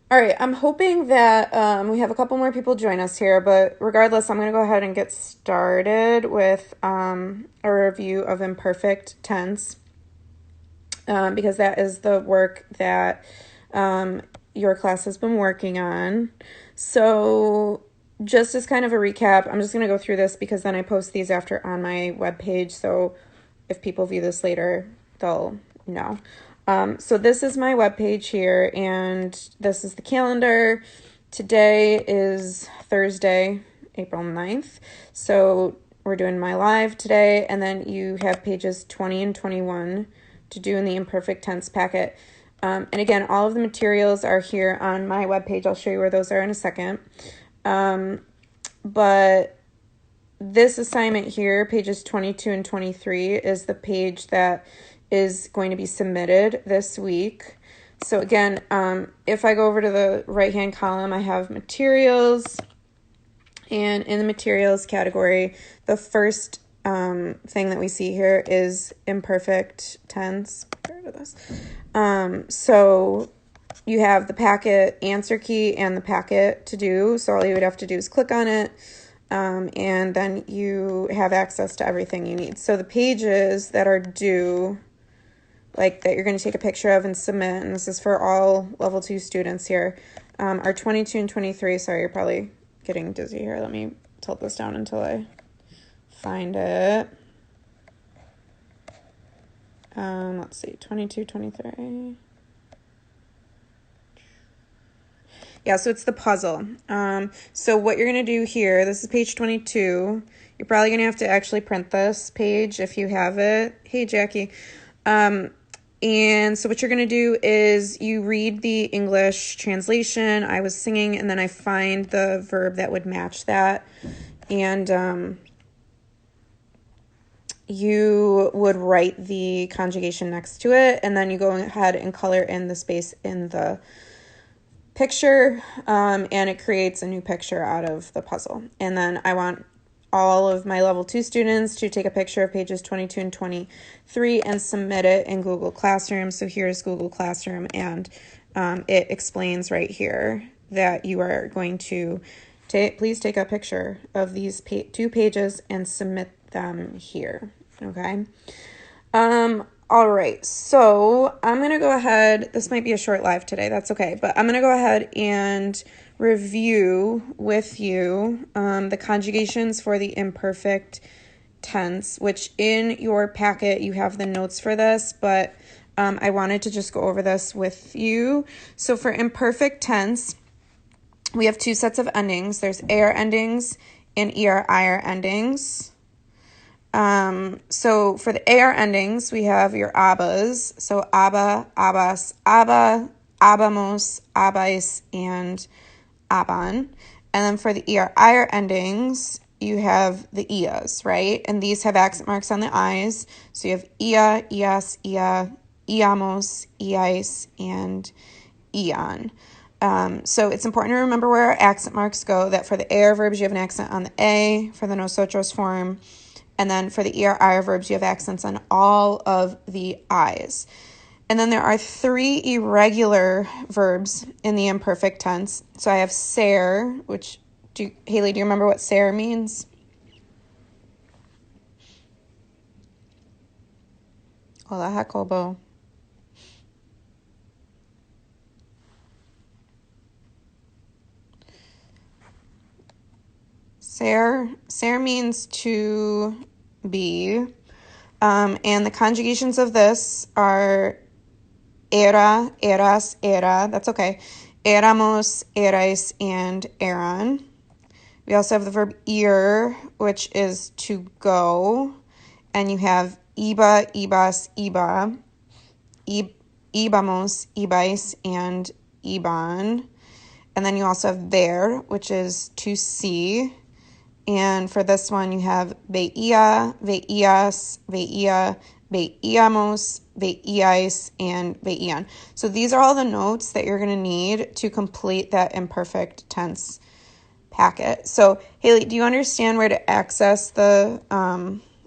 All right, I'm hoping that we have a couple more people join us here, but regardless, I'm going to go ahead and get started with a review of imperfect tense because that is the work that your class has been working on. So just as kind of a recap, I'm just going to go through this because then I post these after on my webpage, so if people view this later, they'll know. So this is my webpage here, and this is the calendar. Today is Thursday, April 9th. So we're doing my live today, and then you have pages 20 and 21 to do in the imperfect tense packet. And again, all of the materials are here on my webpage. I'll show you where those are in a second. But this assignment here, pages 22 and 23, is the page that is going to be submitted this week. So again, if I go over to the right-hand column, I have materials. And in the materials category, the first thing that we see here is imperfect tense. So you have the packet answer key and the packet to do. So all you would have to do is click on it. And then you have access to everything you need. So the pages that are due, like that you're going to take a picture of and submit, and this is for all level 2 students here, are 22 and 23. Sorry, you're probably getting dizzy here. Let me tilt this down until I find it. Let's see, 22, 23. Yeah, so it's the puzzle. So what you're going to do here, this is page 22. You're probably going to have to actually print this page if you have it. Hey, Jackie. And so what you're going to do is you read the English translation. I was singing, and then I find the verb that would match that. And you would write the conjugation next to it, and then you go ahead and color in the space in the picture, and it creates a new picture out of the puzzle. And then I want all of my level 2 students to take a picture of pages 22 and 23 and submit it in Google Classroom. So here's Google Classroom, and it explains right here that you are going to please take a picture of these 2 pages and submit them here. Okay. All right, so I'm going to go ahead. This might be a short live today. That's okay. But I'm going to go ahead and review with you the conjugations for the imperfect tense, which in your packet you have the notes for this, but I wanted to just go over this with you. So for imperfect tense, we have 2 sets of endings. There's AR endings and ER-IR endings. So for the AR endings, we have your ABBAs. So ABBA, ABBAS, ABBA, ABBAMOS, ABBAIS, and ABBAN. And then for the ER-IR endings, you have the IAs, right? And these have accent marks on the I's. So you have IA, IAS, IA, IAMOS, IAIS, and IAN. So it's important to remember where our accent marks go, that for the AR verbs, you have an accent on the A for the nosotros form. And then for the ER-IR verbs, you have accents on all of the I's. And then there are 3 irregular verbs in the imperfect tense. So I have ser, which, Haley, do you remember what ser means? Hola, Jacobo. Ser means to be. And the conjugations of this are era, eras, era. That's okay. Éramos, erais, and eran. We also have the verb ir, which is to go. And you have iba, ibas, iba. Íbamos, ibais, and iban. And then you also have ver, which is to see. And for this one, you have veía, veías, veía, veíamos, veíais, and veían. So these are all the notes that you're going to need to complete that imperfect tense packet. So, Haley, do you understand where to access the,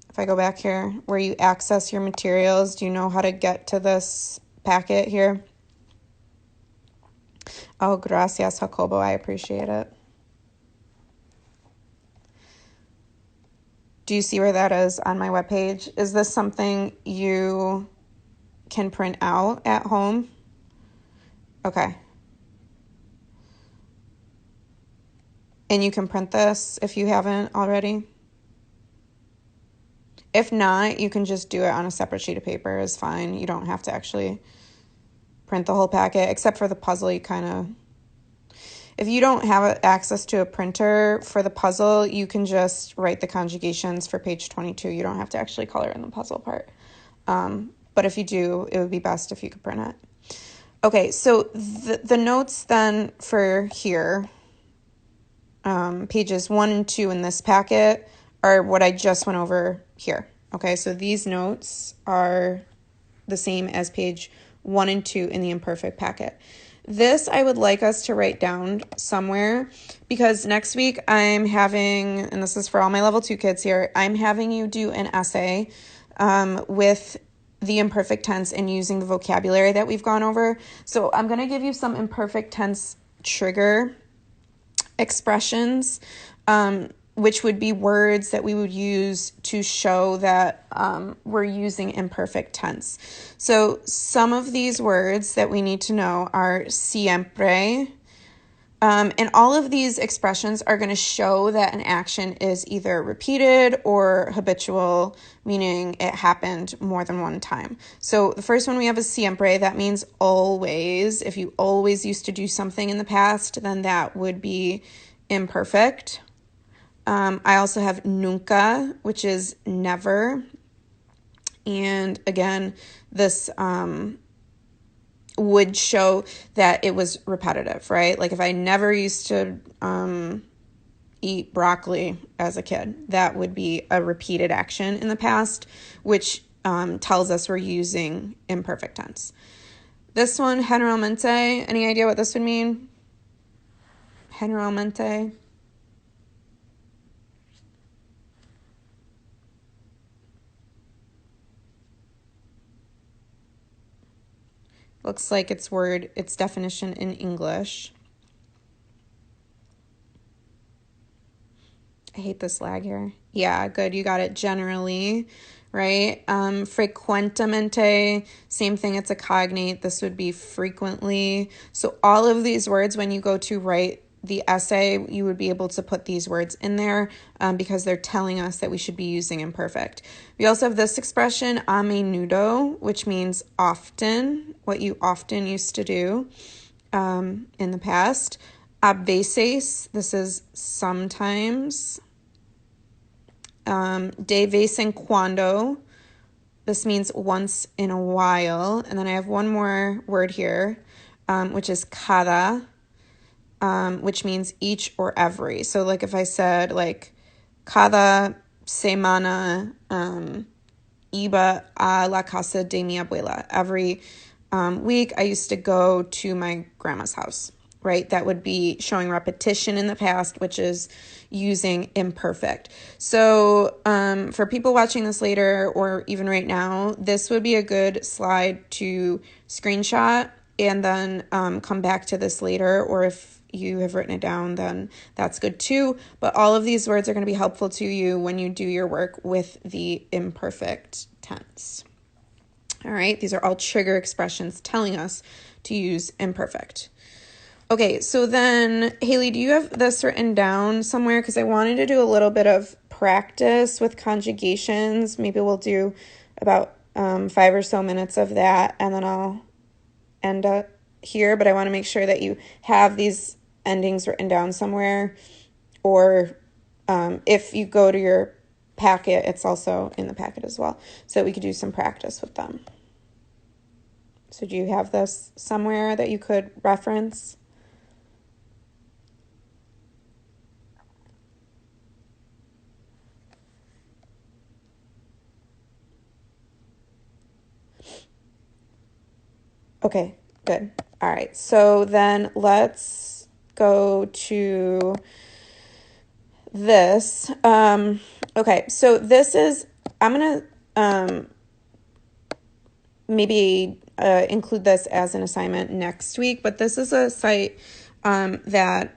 if I go back here, where you access your materials? Do you know how to get to this packet here? Oh, gracias, Jacobo. I appreciate it. Do you see where that is on my webpage? Is this something you can print out at home? Okay. And you can print this if you haven't already? If not, you can just do it on a separate sheet of paper. It's fine. You don't have to actually print the whole packet, except for the puzzle. You kind of, if you don't have access to a printer for the puzzle, you can just write the conjugations for page 22. You don't have to actually color in the puzzle part. But if you do, it would be best if you could print it. Okay, so the notes then for here, pages 1 and 2 in this packet are what I just went over here. Okay, so these notes are the same as page 1 and 2 in the imperfect packet. This I would like us to write down somewhere because next week I'm having, and this is for all my level 2 kids here, I'm having you do an essay with the imperfect tense and using the vocabulary that we've gone over. So I'm going to give you some imperfect tense trigger expressions, which would be words that we would use to show that we're using imperfect tense. So some of these words that we need to know are siempre, and all of these expressions are going to show that an action is either repeated or habitual, meaning it happened more than one time. So the first one we have is siempre. That means always. If you always used to do something in the past, then that would be imperfect. I also have nunca, which is never. And again, this would show that it was repetitive, right? Like if I never used to eat broccoli as a kid, that would be a repeated action in the past, which tells us we're using imperfect tense. This one, generalmente, any idea what this would mean? Generalmente. Looks like its definition in English. I hate this lag here. Yeah, good. You got it. Generally, right? Frequentemente, same thing. It's a cognate. This would be frequently. So all of these words, when you go to write the essay, you would be able to put these words in there because they're telling us that we should be using imperfect. We also have this expression, a menudo, which means often, what you often used to do in the past. A veces, this is sometimes. De vez en cuando, this means once in a while. And then I have one more word here, which is cada, which means each or every. So like if I said like cada semana iba a la casa de mi abuela. Every week I used to go to my grandma's house, right? That would be showing repetition in the past, which is using imperfect. So for people watching this later or even right now, this would be a good slide to screenshot and then come back to this later, or if you have written it down, then that's good too. But all of these words are going to be helpful to you when you do your work with the imperfect tense. All right, these are all trigger expressions telling us to use imperfect. Okay, so then, Haley, do you have this written down somewhere? Because I wanted to do a little bit of practice with conjugations. Maybe we'll do about 5 or so minutes of that, and then I'll end up here. But I want to make sure that you have these endings written down somewhere, or if you go to your packet, it's also in the packet as well, so that we could do some practice with them. So do you have this somewhere that you could reference? Okay, good. All right, so then let's go to this. Okay, so this is, I'm going to maybe include this as an assignment next week, but this is a site that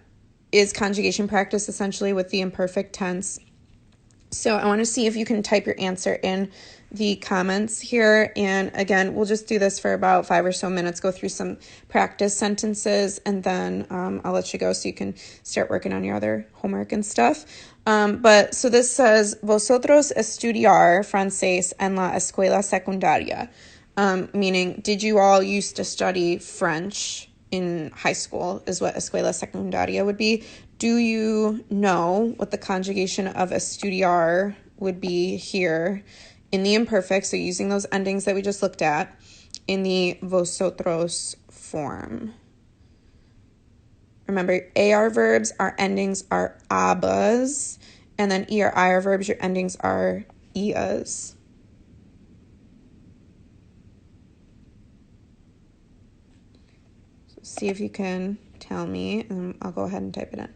is conjugation practice essentially with the imperfect tense. So I want to see if you can type your answer in the comments here. And again, we'll just do this for about 5 or so minutes, go through some practice sentences, and then I'll let you go so you can start working on your other homework and stuff. But so this says, vosotros estudiar francés en la escuela secundaria, meaning did you all used to study French in high school is what escuela secundaria would be. Do you know what the conjugation of estudiar would be here in the imperfect, so using those endings that we just looked at, in the vosotros form? Remember, AR verbs, our endings are abas, and then ER/IR verbs, your endings are ias. So see if you can tell me, and I'll go ahead and type it in.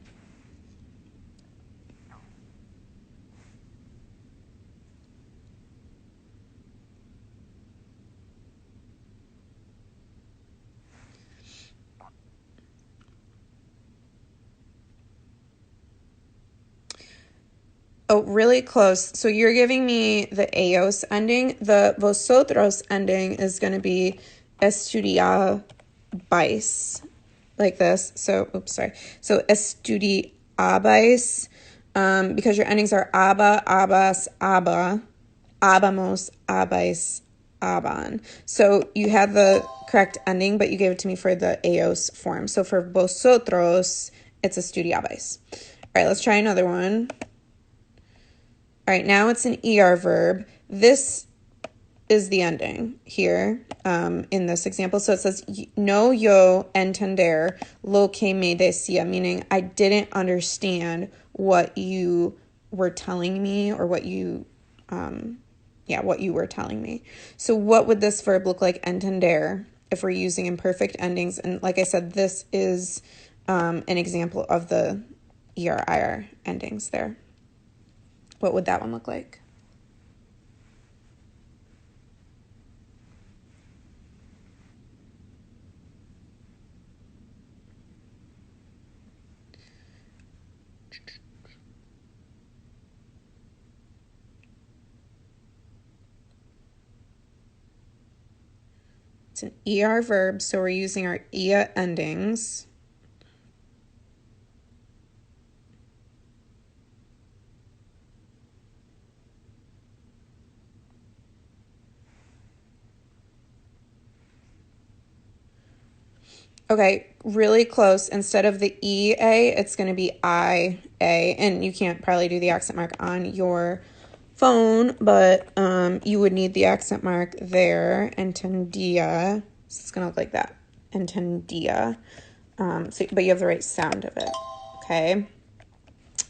Oh, really close. So you're giving me the eos ending. The vosotros ending is going to be estudiabais, like this. So, oops, sorry. So estudiabais, because your endings are aba, abas, aba, abamos, abais, aban. So you have the correct ending, but you gave it to me for the eos form. So for vosotros, it's estudiabais. All right, let's try another one. All right, now it's an ER verb. This is the ending here in this example. So it says, no yo entender lo que me decía, meaning I didn't understand what you were telling me, or what you were telling me. So what would this verb look like, entender, if we're using imperfect endings? And like I said, this is an example of the ER/IR endings there. What would that one look like? It's an ER verb, so we're using our ia endings. Okay, really close. Instead of the EA, it's going to be IA. And you can't probably do the accent mark on your phone, but you would need the accent mark there. Entendia. So it's going to look like that. Entendia. But you have the right sound of it. Okay.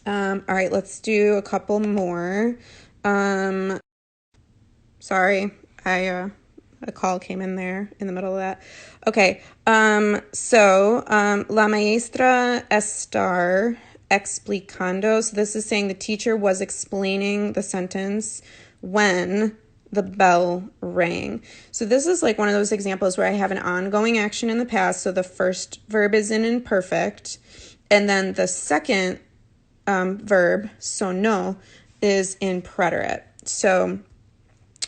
All right, let's do a couple more. Sorry, a call came in there in the middle of that. Okay, so la maestra estar explicando. So this is saying the teacher was explaining the sentence when the bell rang. So this is like one of those examples where I have an ongoing action in the past. So the first verb is in imperfect, and then the second verb, sonó, is in preterite. So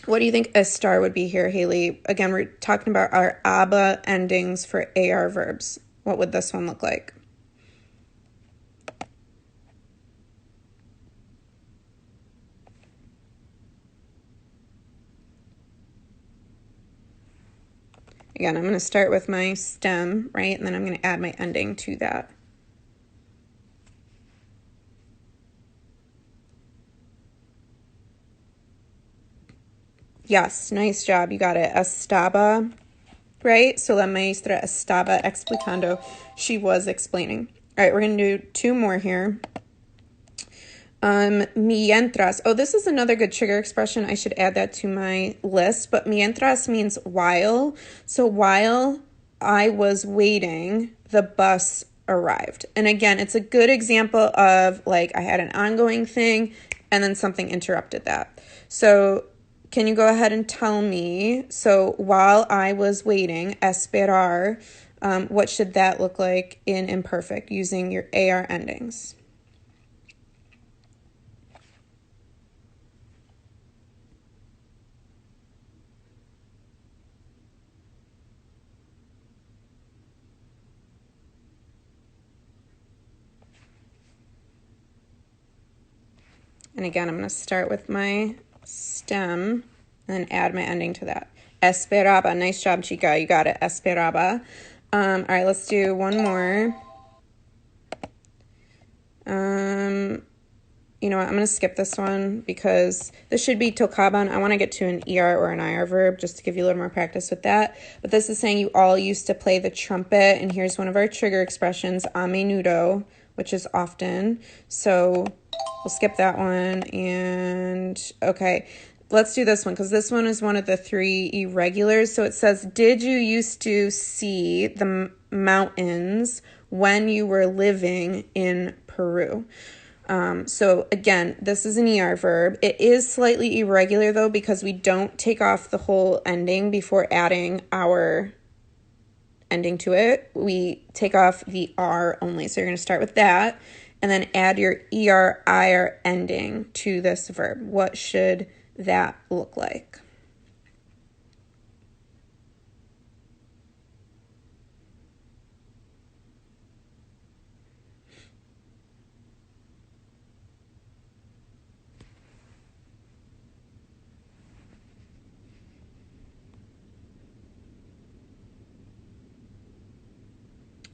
what do you think estar would be here, Haley? Again, we're talking about our aba endings for AR verbs. What would this one look like? Again, I'm going to start with my stem, right? And then I'm going to add my ending to that. Yes, nice job. You got it. Estaba, right? So la maestra estaba explicando. She was explaining. All right, we're going to do 2 more here. Mientras. Oh, this is another good trigger expression. I should add that to my list. But mientras means while. So while I was waiting, the bus arrived. And again, it's a good example of like I had an ongoing thing and then something interrupted that. So can you go ahead and tell me, so while I was waiting, esperar, what should that look like in imperfect using your AR endings? And again, I'm going to start with my stem and then add my ending to that. Esperaba. Nice job, chica. You got it. Esperaba. All right, let's do one more. You know what? I'm going to skip this one because this should be tocaban. I want to get to an ER or an IR verb just to give you a little more practice with that. But this is saying you all used to play the trumpet. And here's one of our trigger expressions, a menudo, which is often. So we'll skip that one. And okay, let's do this one because this one is one of the 3 irregulars. So it says, did you used to see the mountains when you were living in Peru? So again, this is an ER verb. It is slightly irregular though because we don't take off the whole ending before adding our ending to it. We take off the R only. So you're going to start with that and then add your ER, IR ending to this verb. What should that look like?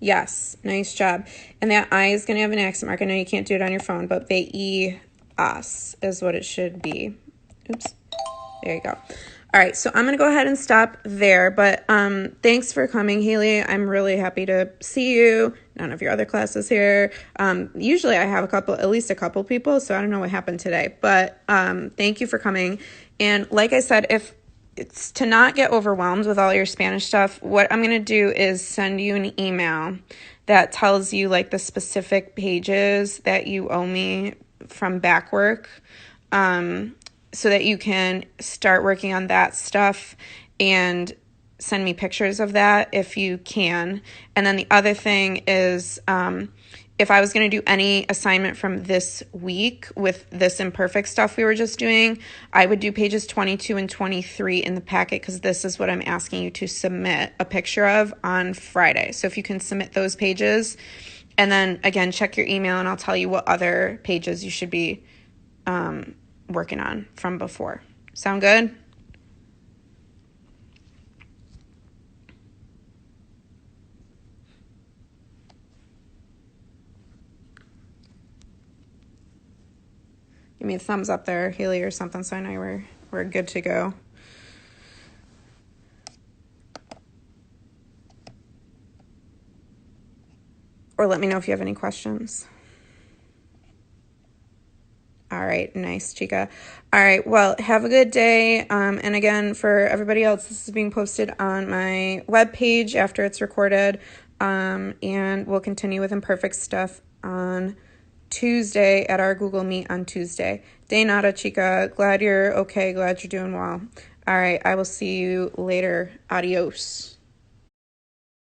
Yes, nice job. And that I is going to have an accent mark. I know you can't do it on your phone, but as is what it should be. Oops. There you go. All right, so I'm going to go ahead and stop there. But thanks for coming, Haley. I'm really happy to see you. None of your other classes here. Usually I have at least a couple people, so I don't know what happened today. But thank you for coming. And like I said, if it's to not get overwhelmed with all your Spanish stuff, what I'm going to do is send you an email that tells you like the specific pages that you owe me from back work, so that you can start working on that stuff and send me pictures of that if you can. And then the other thing is, if I was going to do any assignment from this week with this imperfect stuff we were just doing, I would do pages 22 and 23 in the packet because this is what I'm asking you to submit a picture of on Friday. So if you can submit those pages, and then again, check your email and I'll tell you what other pages you should be working on from before. Sound good? Give me a thumbs up there, Haley, or something, so I know we're good to go. Or let me know if you have any questions. All right, nice, chica. All right, well, have a good day. And again, for everybody else, this is being posted on my webpage after it's recorded. And we'll continue with imperfect stuff on Tuesday at our Google Meet on Tuesday. De nada, chica. Glad you're okay. Glad you're doing well. All right, I will see you later. Adios.